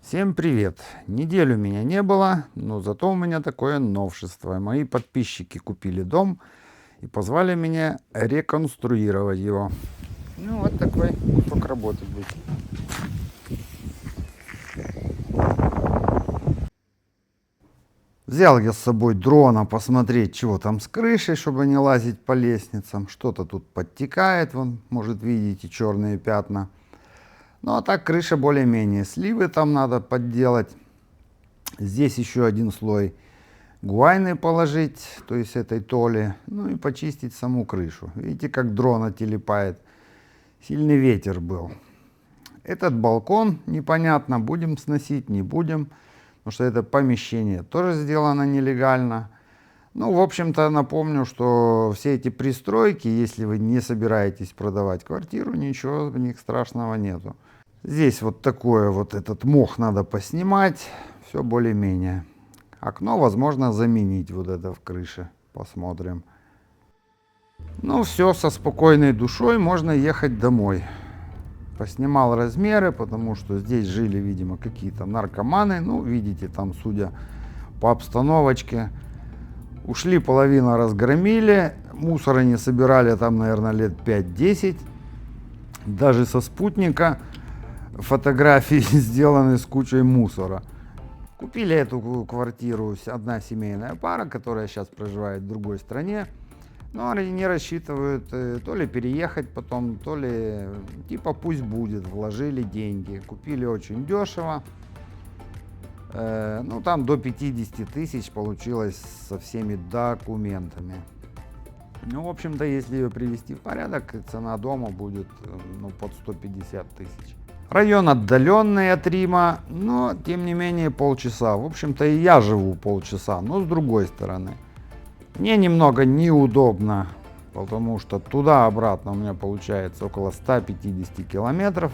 Всем привет! Неделю меня не было, но зато у меня такое новшество. Мои подписчики купили дом и позвали меня реконструировать его. Ну, вот такой кусок работы будет. Взял я с собой дрона посмотреть, чего там с крышей, чтобы не лазить по лестницам. Что-то тут подтекает, вон, может, видите, черные пятна. Ну, а так крыша более-менее. Сливы там надо подделать. Здесь еще один слой гуайны положить, то есть этой толи, ну и почистить саму крышу. Видите, как дрона телепает. Сильный ветер был. Этот балкон непонятно, будем сносить, не будем, потому что это помещение тоже сделано нелегально. Ну, в общем-то, напомню, что все эти пристройки, если вы не собираетесь продавать квартиру, ничего в них страшного нету. Здесь вот такое вот, этот мох надо поснимать, все более-менее. Окно возможно заменить вот это в крыше, посмотрим. Ну все, со спокойной душой можно ехать домой. Поснимал размеры, потому что здесь жили, видимо, какие-то наркоманы. Ну, видите, там, судя по обстановочке, ушли, половину разгромили. Мусора не собирали там, наверное, лет 5-10. Даже со спутника фотографии сделаны с кучей мусора. Купили эту квартиру одна семейная пара, которая сейчас проживает в другой стране. Но они не рассчитывают то ли переехать потом, то ли типа пусть будет, вложили деньги. Купили очень дешево. Ну там до 50 тысяч получилось со всеми документами. Ну, в общем-то, если ее привести в порядок, цена дома будет под 150 тысяч. Район отдаленный от Рима, но тем не менее полчаса. В общем-то и я живу полчаса, но с другой стороны. Мне немного неудобно, потому что туда-обратно у меня получается около 150 километров.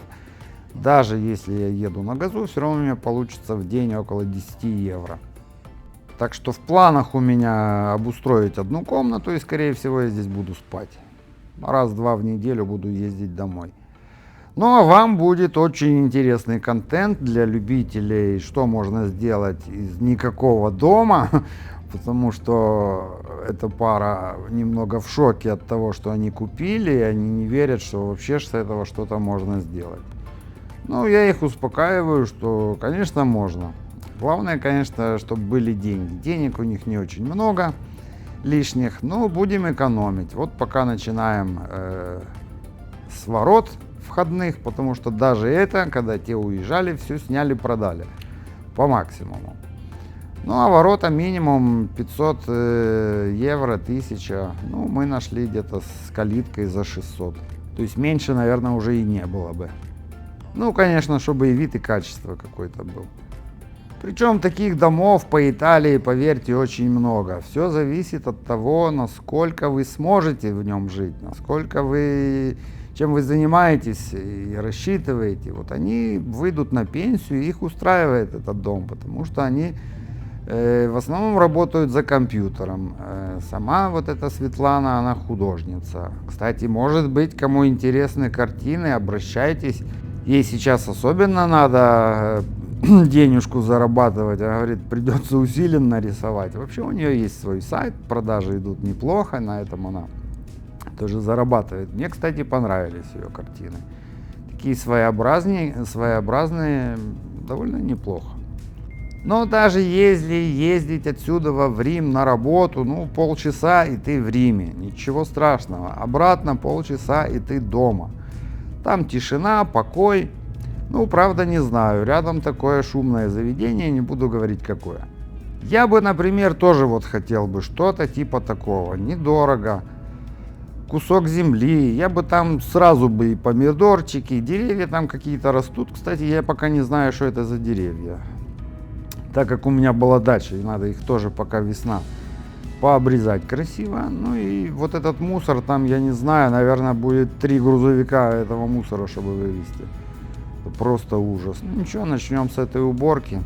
Даже если я еду на газу, все равно у меня получится в день около 10 евро. Так что в планах у меня обустроить одну комнату, и скорее всего я здесь буду спать. Раз-два в неделю буду ездить домой. Ну а вам будет очень интересный контент для любителей, что можно сделать из никакого дома, потому что эта пара немного в шоке от того, что они купили, и они не верят, что вообще с этого что-то можно сделать. Ну, я их успокаиваю, что, конечно, можно. Главное, конечно, чтобы были деньги. Денег у них не очень много лишних, но будем экономить. Вот пока начинаем с ворот входных, потому что даже это, когда те уезжали, все сняли, продали по максимуму. Ну а ворота минимум 500 евро, 1000. Ну, мы нашли где-то с калиткой за 600. То есть меньше, наверное, уже и не было бы. Ну, конечно, чтобы и вид, и качество какой-то был. Причем таких домов по Италии, поверьте, очень много. Все зависит от того, насколько вы сможете в нем жить, насколько вы, чем вы занимаетесь и рассчитываете. Вот они выйдут на пенсию, их устраивает этот дом, потому что они в основном работают за компьютером. Сама вот эта Светлана, она художница. Кстати, может быть, кому интересны картины, обращайтесь. Ей сейчас особенно надо денежку зарабатывать, она говорит, придется усиленно рисовать. Вообще у нее есть свой сайт, продажи идут неплохо, на этом она тоже зарабатывает. Мне, кстати, понравились ее картины. Такие своеобразные, довольно неплохо. Но даже если ездить отсюда в Рим на работу, ну полчаса и ты в Риме, ничего страшного. Обратно полчаса и ты дома. Там тишина, покой. Ну, правда, не знаю. Рядом такое шумное заведение, не буду говорить какое. Я бы, например, тоже вот хотел бы что-то типа такого. Недорого. Кусок земли. Я бы там сразу бы и помидорчики, деревья там какие-то растут. Кстати, я пока не знаю, что это за деревья. Так как у меня была дача, и надо их тоже, пока весна, пообрезать красиво. Ну и вот этот мусор там, я не знаю, наверное, будет 3 грузовика этого мусора, чтобы вывезти. Просто ужас. Ну ничего, начнем с этой уборки.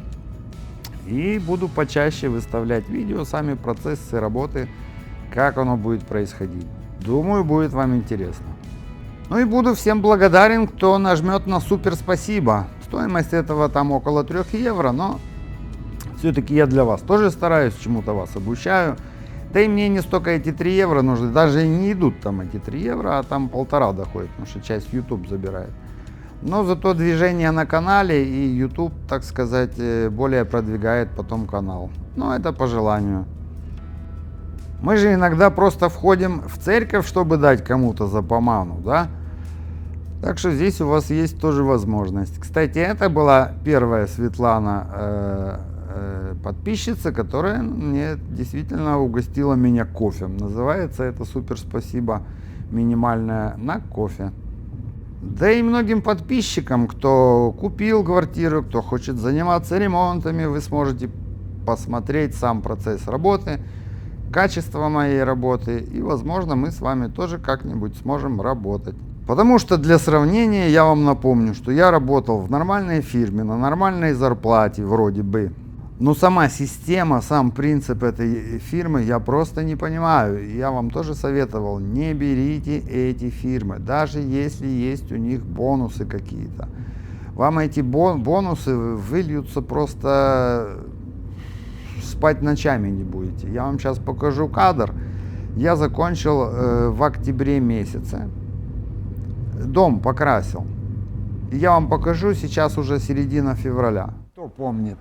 И буду почаще выставлять видео, сами процессы работы, как оно будет происходить. Думаю, будет вам интересно. Ну и буду всем благодарен, кто нажмет на супер спасибо. Стоимость этого там около 3 евро, но все-таки я для вас тоже стараюсь, чему-то вас обучаю. Да и мне не столько эти 3 евро нужны, даже не идут там эти 3 евро, а там 1,5 доходит, потому что часть YouTube забирает. Но зато движение на канале и YouTube, так сказать, более продвигает потом канал. Но это по желанию. Мы же иногда просто входим в церковь, чтобы дать кому-то за поману, да? Так что здесь у вас есть тоже возможность. Кстати, это была первая Светлана подписчица, которая мне действительно угостила меня кофе. Называется это «Супер спасибо минимальное на кофе». Да и многим подписчикам, кто купил квартиру, кто хочет заниматься ремонтами, вы сможете посмотреть сам процесс работы, качество моей работы, и, возможно, мы с вами тоже как-нибудь сможем работать. Потому что для сравнения я вам напомню, что я работал в нормальной фирме, на нормальной зарплате вроде бы. Но сама система, сам принцип этой фирмы я просто не понимаю. Я вам тоже советовал, не берите эти фирмы, даже если есть у них бонусы какие-то. Вам эти бонусы выльются просто, спать ночами не будете. Я вам сейчас покажу кадр. Я закончил в октябре месяце. Дом покрасил. И я вам покажу, сейчас уже середина февраля. Кто помнит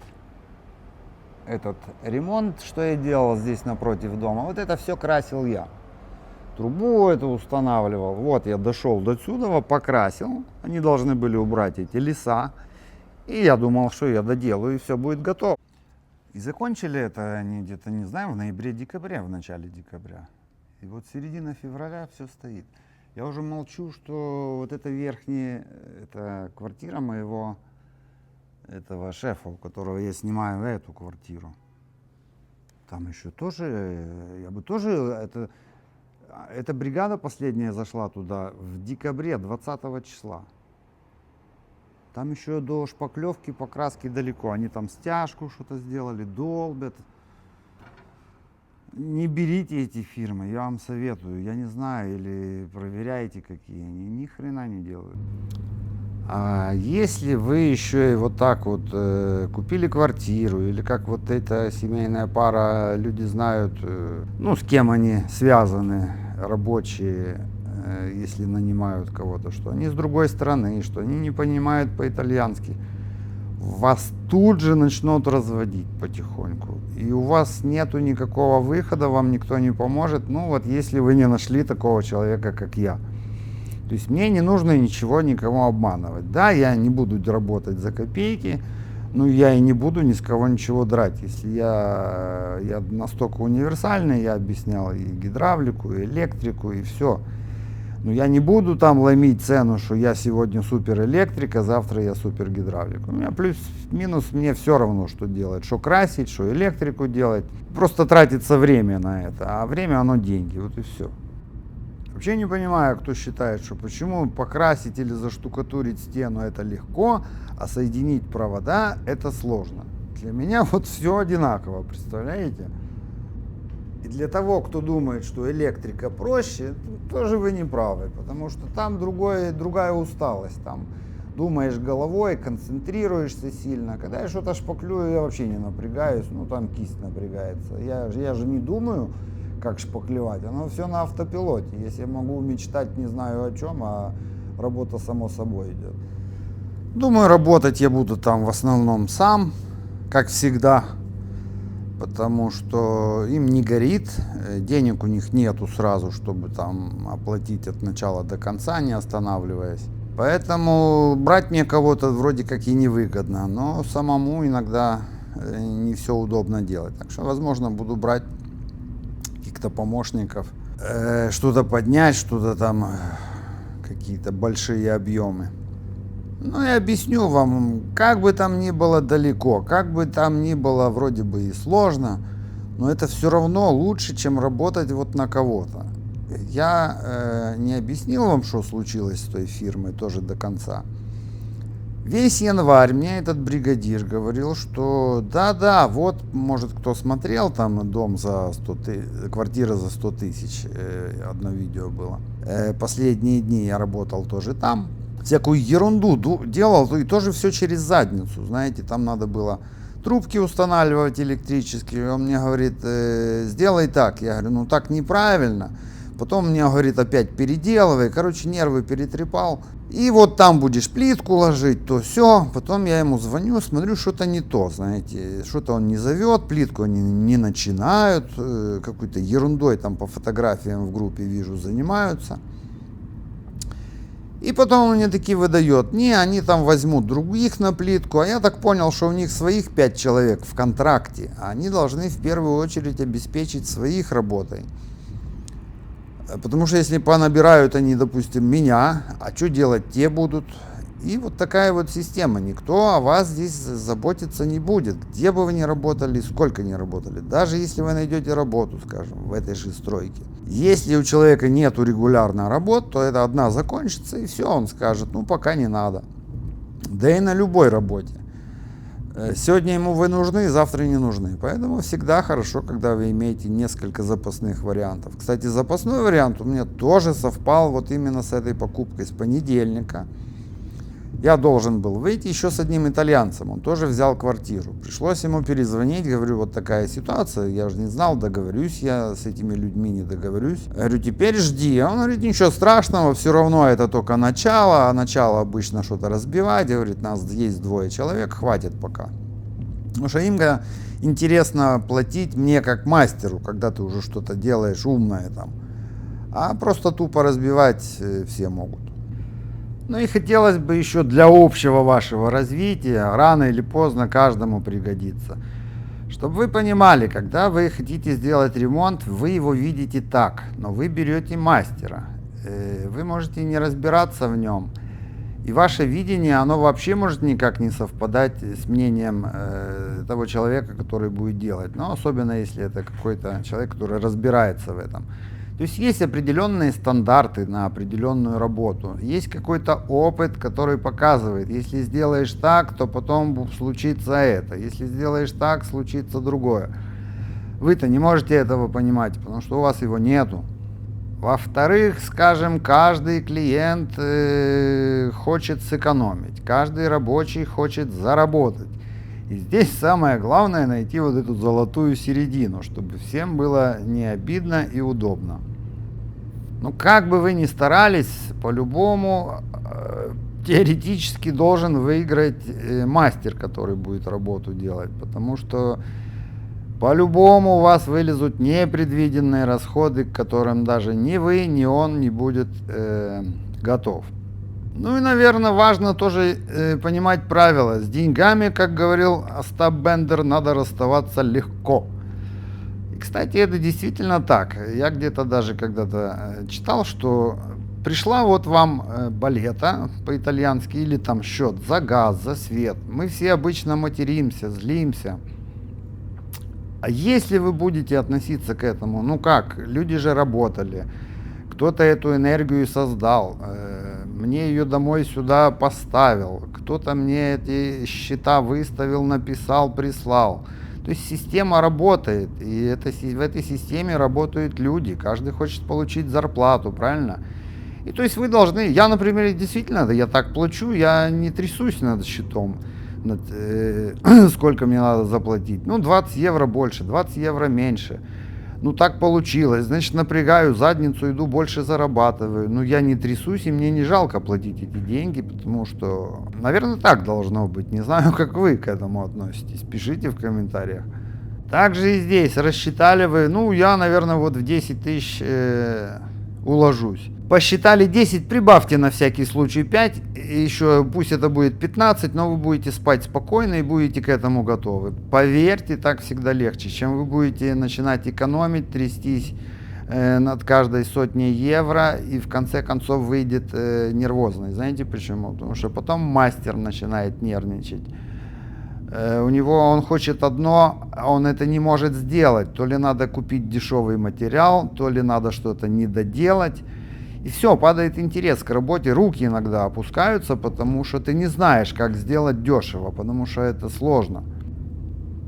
этот ремонт, что я делал здесь напротив дома? Вот это все красил я. Трубу эту устанавливал. Вот я дошел до сюда, покрасил. Они должны были убрать эти леса. И я думал, что я доделаю, и все будет готово. И закончили это они где-то, не знаю, в ноябре-декабре, в начале декабря. И вот середина февраля все стоит. Я уже молчу, что вот эта верхняя, это квартира моего этого шефа, у которого я снимаю эту квартиру. Там еще тоже, я бы тоже, эта бригада последняя зашла туда в декабре 20 числа. Там еще до шпаклевки, покраски далеко. Они там стяжку что-то сделали, долбят. Не берите эти фирмы, я вам советую. Я не знаю, или проверяйте, какие они. Ни хрена не делают. А если вы еще и вот так вот купили квартиру, или как вот эта семейная пара, люди знают, ну, с кем они связаны, рабочие, если нанимают кого-то, что они с другой стороны, что они не понимают по-итальянски, вас тут же начнут разводить потихоньку. И у вас нету никакого выхода, вам никто не поможет, ну вот если вы не нашли такого человека, как я. То есть мне не нужно ничего никому обманывать. Да, я не буду работать за копейки, но я и не буду ни с кого ничего драть. Если я настолько универсальный, я объяснял и гидравлику, и электрику, и все. Но я не буду там ломить цену, что я сегодня супер электрик, а завтра я супер гидравлик. У меня плюс-минус, мне все равно, что делать. Что красить, что электрику делать. Просто тратится время на это. А время оно деньги. Вот и все. Вообще не понимаю, кто считает, что почему покрасить или заштукатурить стену это легко, а соединить провода это сложно. Для меня вот все одинаково, представляете? И для того, кто думает, что электрика проще, тоже вы не правы, потому что там другая усталость. Там думаешь головой, концентрируешься сильно. Когда я что-то шпаклюю, я вообще не напрягаюсь, ну там кисть напрягается. Я же не думаю, как шпаклевать, оно все на автопилоте. Если я могу мечтать не знаю о чем, а работа само собой идет. Думаю, работать я буду там в основном сам, как всегда, потому что им не горит, денег у них нету сразу, чтобы там оплатить от начала до конца, не останавливаясь. Поэтому брать мне кого-то вроде как и невыгодно, но самому иногда не все удобно делать. Так что, возможно, буду брать каких-то помощников, что-то поднять, что-то там, какие-то большие объемы. Ну, я объясню вам, как бы там ни было далеко, как бы там ни было вроде бы и сложно, но это все равно лучше, чем работать вот на кого-то. Я не объяснил вам, что случилось с той фирмой тоже до конца. Весь январь мне этот бригадир говорил, что да, вот, может, кто смотрел, там дом за 100 тысяч, квартира за 100 тысяч, одно видео было. Последние дни я работал тоже там всякую ерунду делал, и тоже все через задницу, знаете, там надо было трубки устанавливать электрические, он мне говорит, сделай так, я говорю, ну так неправильно, потом мне говорит, опять переделывай, короче, нервы перетрепал, и вот там будешь плитку ложить, то все, потом я ему звоню, смотрю, что-то не то, знаете, что-то он не зовет, плитку они не начинают, какой-то ерундой там по фотографиям в группе вижу занимаются. И потом он мне таки выдает, не, они там возьмут других на плитку, а я так понял, что у них своих 5 человек в контракте, а они должны в первую очередь обеспечить своих работой. Потому что если понабирают они, допустим, меня, а что делать те будут? И вот такая вот система. Никто о вас здесь заботиться не будет. Где бы вы ни работали, сколько ни работали. Даже если вы найдете работу, скажем, в этой же стройке. Если у человека нету регулярной работы, то это одна закончится, и все, он скажет, ну пока не надо. Да и на любой работе. Сегодня ему вы нужны, завтра не нужны. Поэтому всегда хорошо, когда вы имеете несколько запасных вариантов. Кстати, запасной вариант у меня тоже совпал вот именно с этой покупкой с понедельника. Я должен был выйти еще с одним итальянцем, он тоже взял квартиру. Пришлось ему перезвонить, говорю, вот такая ситуация, я же не знал, договорюсь я с этими людьми, не договорюсь. Я говорю, теперь жди. Он говорит, ничего страшного, все равно это только начало, а начало обычно что-то разбивать. Говорит, нас есть 2 человек, хватит пока. Потому что им интересно платить мне как мастеру, когда ты уже что-то делаешь умное там. А просто тупо разбивать все могут. Ну и хотелось бы еще для общего вашего развития, рано или поздно каждому пригодится. Чтобы вы понимали, когда вы хотите сделать ремонт, вы его видите так, но вы берете мастера. Вы можете не разбираться в нем. И ваше видение, оно вообще может никак не совпадать с мнением того человека, который будет делать. Но особенно если это какой-то человек, который разбирается в этом. То есть есть определенные стандарты на определенную работу, есть какой-то опыт, который показывает, если сделаешь так, то потом случится это, если сделаешь так, случится другое. Вы-то не можете этого понимать, потому что у вас его нету. Во-вторых, скажем, каждый клиент хочет сэкономить, каждый рабочий хочет заработать. И здесь самое главное найти вот эту золотую середину, чтобы всем было не обидно и удобно. Ну, как бы вы ни старались, по-любому теоретически должен выиграть мастер, который будет работу делать, потому что по-любому у вас вылезут непредвиденные расходы, к которым даже ни вы, ни он не будет готов. Ну и, наверное, важно тоже понимать правила. С деньгами, как говорил Остап Бендер, надо расставаться легко. И, кстати, это действительно так. Я где-то даже когда-то читал, что пришла вот вам балета по-итальянски или там счет за газ, за свет. Мы все обычно материмся, злимся. А если вы будете относиться к этому, ну как, люди же работали, кто-то эту энергию создал, мне ее домой сюда поставил, кто-то мне эти счета выставил, написал, прислал. То есть система работает, и в этой системе работают люди, каждый хочет получить зарплату, правильно? И то есть вы должны, я, например, действительно, я так плачу, я не трясусь над счетом, сколько мне надо заплатить. Ну, 20 евро больше, 20 евро меньше. Ну, так получилось. Значит, напрягаю задницу, иду больше зарабатываю. Ну, я не трясусь, и мне не жалко платить эти деньги, потому что, наверное, так должно быть. Не знаю, как вы к этому относитесь. Пишите в комментариях. Также и здесь рассчитали вы, ну, я, наверное, вот в 10 тысяч уложусь. Посчитали 10, прибавьте на всякий случай 5, еще пусть это будет 15, но вы будете спать спокойно и будете к этому готовы. Поверьте, так всегда легче, чем вы будете начинать экономить, трястись над каждой сотней евро, и в конце концов выйдет нервозный. Знаете почему? Потому что потом мастер начинает нервничать. У него он хочет одно, а он это не может сделать. То ли надо купить дешевый материал, то ли надо что-то недоделать. И все, падает интерес к работе, руки иногда опускаются, потому что ты не знаешь, как сделать дешево, потому что это сложно.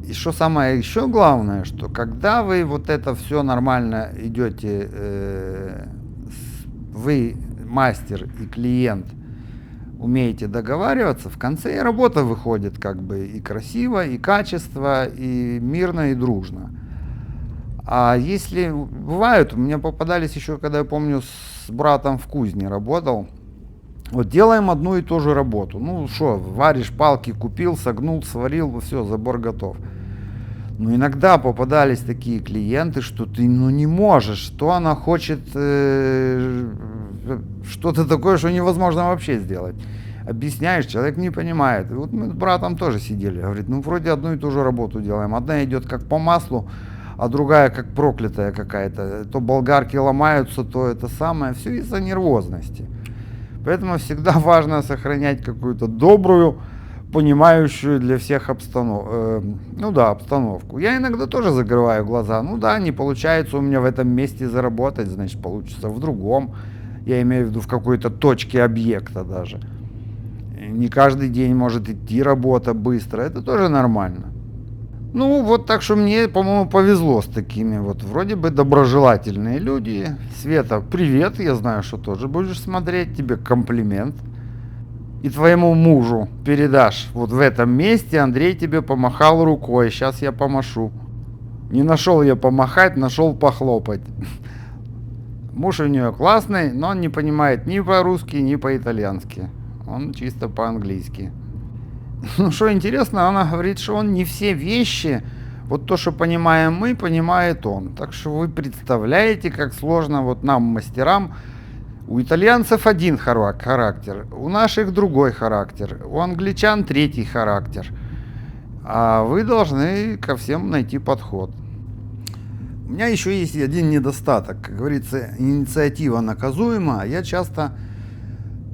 И что самое еще главное, что когда вы вот это все нормально идете, вы мастер и клиент, умеете договариваться, в конце и работа выходит как бы и красиво, и качество, и мирно, и дружно. А если бывают, мне попадались еще, когда я помню, с братом в кузне работал, вот делаем одну и ту же работу. Ну что, варишь палки, купил, согнул, сварил, все, забор готов. Но иногда попадались такие клиенты, что ты не можешь, что она хочет что-то такое, что невозможно вообще сделать. Объясняешь, человек не понимает. И вот мы с братом тоже сидели, говорит, ну вроде одну и ту же работу делаем. Одна идет как по маслу, а другая как проклятая какая-то. То болгарки ломаются, то это самое. Все из-за нервозности. Поэтому всегда важно сохранять какую-то добрую, понимающую для всех обстановку. Я иногда тоже закрываю глаза. Ну да, не получается у меня в этом месте заработать, значит получится в другом. Я имею в виду в какой-то точке объекта даже. Не каждый день может идти работа быстро, это тоже нормально. Ну вот так что мне, по-моему, повезло с такими вот вроде бы доброжелательные люди. Света, привет, я знаю, что тоже будешь смотреть, тебе комплимент. И твоему мужу передашь, вот в этом месте Андрей тебе помахал рукой, сейчас я помашу. Не нашел я помахать, нашел похлопать. Муж у нее классный, но он не понимает ни по-русски, ни по-итальянски. Он чисто по-английски. Ну что интересно, она говорит, что он не все вещи, вот то, что понимаем мы, понимает он. Так что вы представляете, как сложно вот нам, мастерам. У итальянцев один характер, у наших другой характер, у англичан третий характер. А вы должны ко всем найти подход. У меня еще есть один недостаток. Как говорится, инициатива наказуема. Я часто,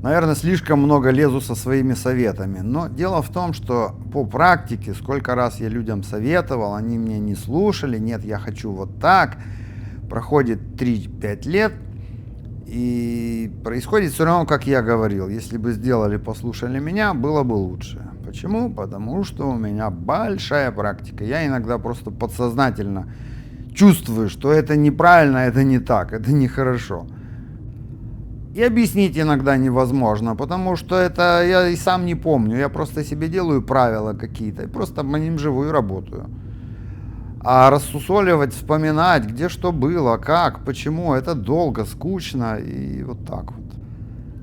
наверное, слишком много лезу со своими советами. Но дело в том, что по практике, сколько раз я людям советовал, они меня не слушали. Нет, я хочу вот так. Проходит 3-5 лет. И происходит все равно, как я говорил. Если бы сделали, послушали меня, было бы лучше. Почему? Потому что у меня большая практика. Я иногда просто подсознательно чувствую, что это неправильно, это не так, это нехорошо. И объяснить иногда невозможно, потому что это я и сам не помню. Я просто себе делаю правила какие-то и просто по ним живу и работаю. А рассусоливать, вспоминать, где что было, как, почему, это долго, скучно и вот так вот.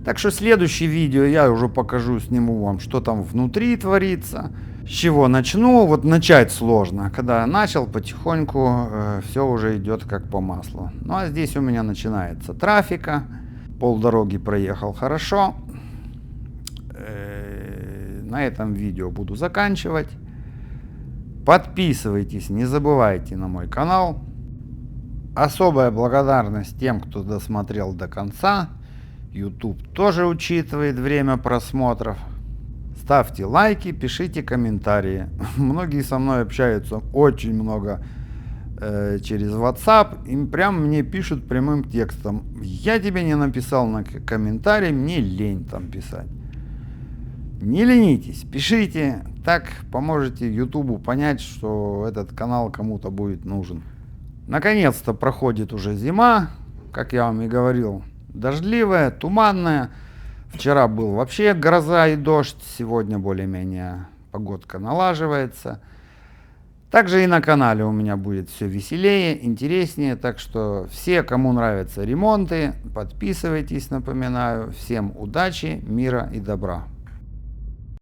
Так что следующее видео я уже покажу, сниму вам, что там внутри творится, с чего начну. Вот начать сложно, когда я начал потихоньку, все уже идет как по маслу. Ну а здесь у меня начинается трафика, полдороги проехал хорошо. На этом видео буду заканчивать. Подписывайтесь, не забывайте на мой канал. Особая благодарность тем, кто досмотрел до конца. YouTube тоже учитывает время просмотров. Ставьте лайки, пишите комментарии. Многие со мной общаются очень много через WhatsApp. Им прям мне пишут прямым текстом. Я тебе не написал на комментарий, мне лень там писать. Не ленитесь, пишите, так поможете Ютубу понять, что этот канал кому-то будет нужен. Наконец-то проходит уже зима, как я вам и говорил, дождливая, туманная. Вчера был вообще гроза и дождь, сегодня более-менее погодка налаживается. Также и на канале у меня будет все веселее, интереснее, так что все, кому нравятся ремонты, подписывайтесь, напоминаю. Всем удачи, мира и добра.